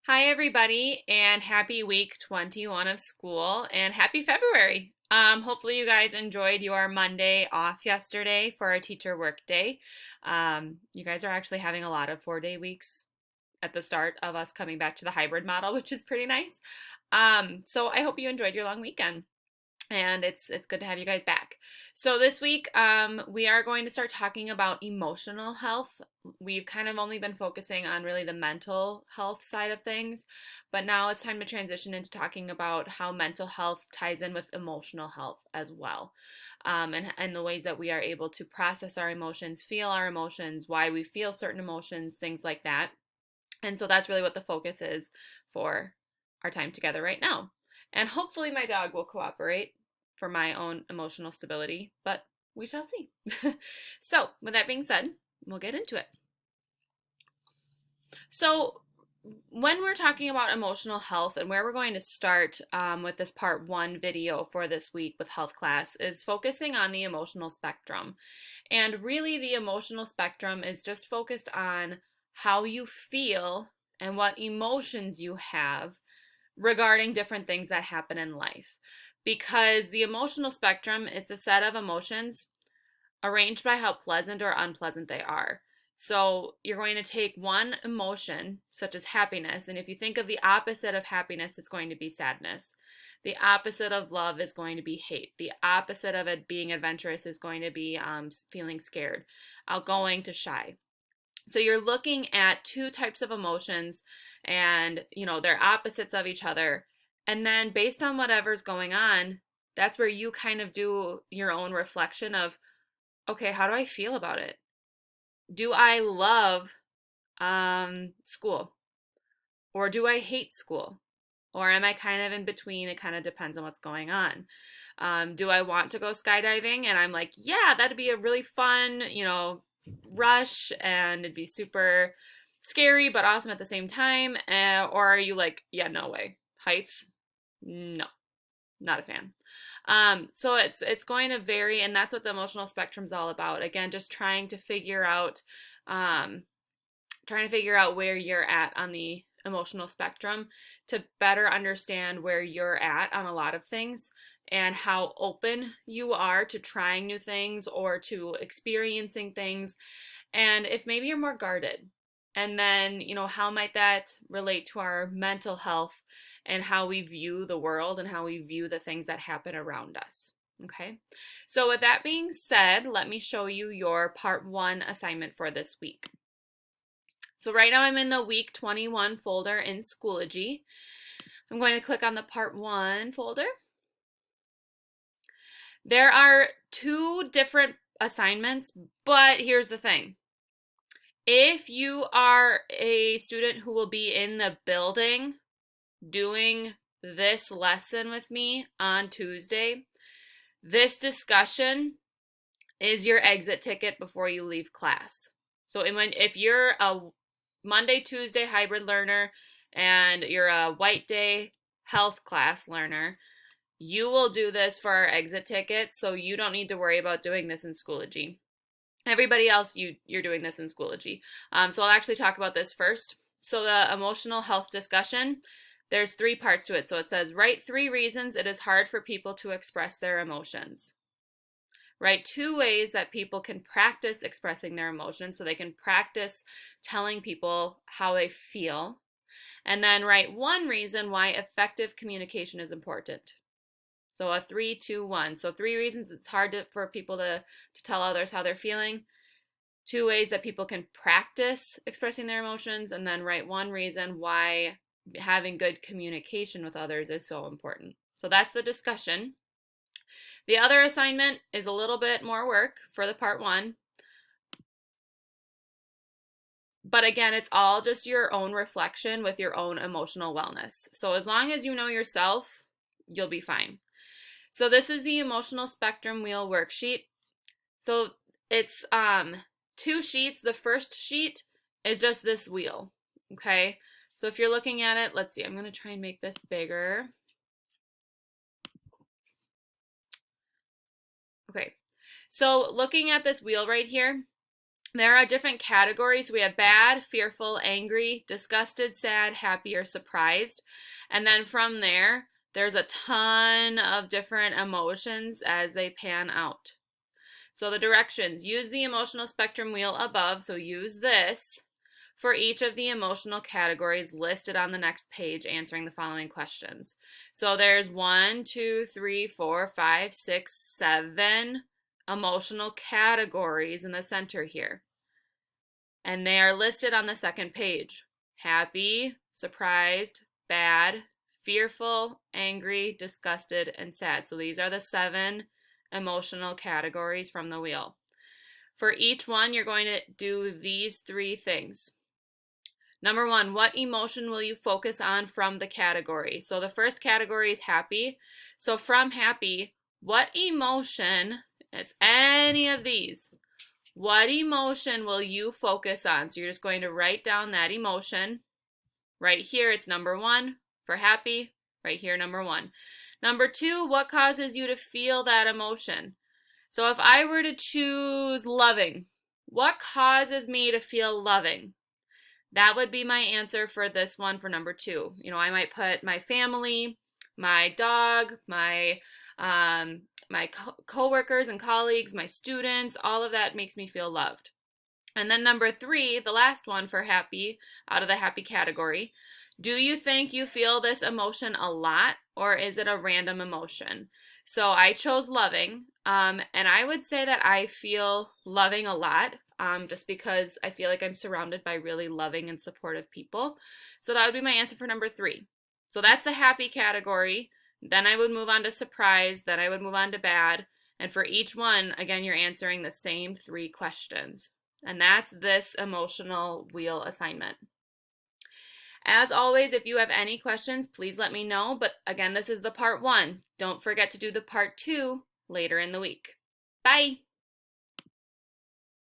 Hi, everybody, and happy week 21 of school, and happy February. Hopefully, you guys enjoyed your Monday off yesterday for our teacher work day. You guys are actually having a lot of 4-day weeks at the start of us coming back to the hybrid model, which is pretty nice. So I hope you enjoyed your long weekend and it's good to have you guys back. So this week we are going to start talking about emotional health. We've kind of only been focusing on really the mental health side of things, but now it's time to transition into talking about how mental health ties in with emotional health as well, and the ways that we are able to process our emotions, feel our emotions, why we feel certain emotions, things like that. And so that's really what the focus is for our time together right now. And hopefully, my dog will cooperate for my own emotional stability, but we shall see. So, with that being said, we'll get into it. So, when we're talking about emotional health and where we're going to start with this part one video for this week with health class is focusing on the emotional spectrum. And really, the emotional spectrum is just focused on how you feel and what emotions you have regarding different things that happen in life. Because the emotional spectrum, it's a set of emotions arranged by how pleasant or unpleasant they are. So you're going to take one emotion, such as happiness, and if you think of the opposite of happiness, it's going to be sadness. The opposite of love is going to be hate. The opposite of it being adventurous is going to be feeling scared, outgoing to shy. So you're looking at two types of emotions and, they're opposites of each other. And then based on whatever's going on, that's where you kind of do your own reflection of, okay, how do I feel about it? Do I love school? Or do I hate school? Or am I kind of in between? It kind of depends on what's going on. Do I want to go skydiving? And I'm like, yeah, that'd be a really fun, rush and it'd be super scary but awesome at the same time. Or are you like, yeah, no way. Heights? No, not a fan. So it's going to vary, and that's what the emotional spectrum is all about. Again, just um, trying to figure out where you're at on the emotional spectrum to better understand where you're at on a lot of things and how open you are to trying new things or to experiencing things, and if maybe you're more guarded. And then, how might that relate to our mental health and how we view the world and how we view the things that happen around us? Okay. So, with that being said, let me show you your part one assignment for this week. So, right now I'm in the week 21 folder in Schoology. I'm going to click on the part one folder. There are two different assignments, but here's the thing. If you are a student who will be in the building doing this lesson with me on Tuesday, this discussion is your exit ticket before you leave class. So if you're a Monday, Tuesday hybrid learner and you're a white day health class learner, you will do this for our exit ticket, so you don't need to worry about doing this in Schoology. Everybody else, you're doing this in Schoology. So I'll actually talk about this first. So the emotional health discussion, there's three parts to it. So it says, write 3 reasons it is hard for people to express their emotions. Write 2 ways that people can practice expressing their emotions so they can practice telling people how they feel. And then write 1 reason why effective communication is important. So a 3, 2, 1. So 3 reasons it's hard for people to tell others how they're feeling. 2 ways that people can practice expressing their emotions, and then write 1 reason why having good communication with others is so important. So that's the discussion. The other assignment is a little bit more work for the part one. But again, it's all just your own reflection with your own emotional wellness. So as long as you know yourself, you'll be fine. So this is the emotional spectrum wheel worksheet. So it's 2 sheets. The first sheet is just this wheel, okay? So if you're looking at it, let's see, I'm going to try and make this bigger. Okay, so looking at this wheel right here, There are different categories. We have bad, fearful, angry, disgusted, sad, happy, or surprised. And then from there, there's a ton of different emotions as they pan out. So the directions, use the emotional spectrum wheel above, so use this for each of the emotional categories listed on the next page, answering the following questions. So there's 1, 2, 3, 4, 5, 6, 7 emotional categories in the center here. And they are listed on the second page. Happy, surprised, bad, fearful, angry, disgusted, and sad. So these are the 7 emotional categories from the wheel. For each one, you're going to do these 3 things. Number 1, what emotion will you focus on from the category? So the first category is happy. So from happy, what emotion, it's any of these, what emotion will you focus on? So you're just going to write down that emotion. Right here, it's number 1 for happy. Right here, number 1. Number 2, what causes you to feel that emotion? So if I were to choose loving, what causes me to feel loving? That would be my answer for this one for number 2. I might put my family, my dog, my coworkers and colleagues, my students, all of that makes me feel loved. And then number 3, the last one for happy, out of the happy category, do you think you feel this emotion a lot, or is it a random emotion? So I chose loving, and I would say that I feel loving a lot, just because I feel like I'm surrounded by really loving and supportive people. So that would be my answer for number 3. So that's the happy category. Then I would move on to surprise, then I would move on to bad, and for each one, again, you're answering the same 3 questions. And that's this emotional wheel assignment. As always, if you have any questions, please let me know. But again, this is the part 1. Don't forget to do the part 2 later in the week. Bye!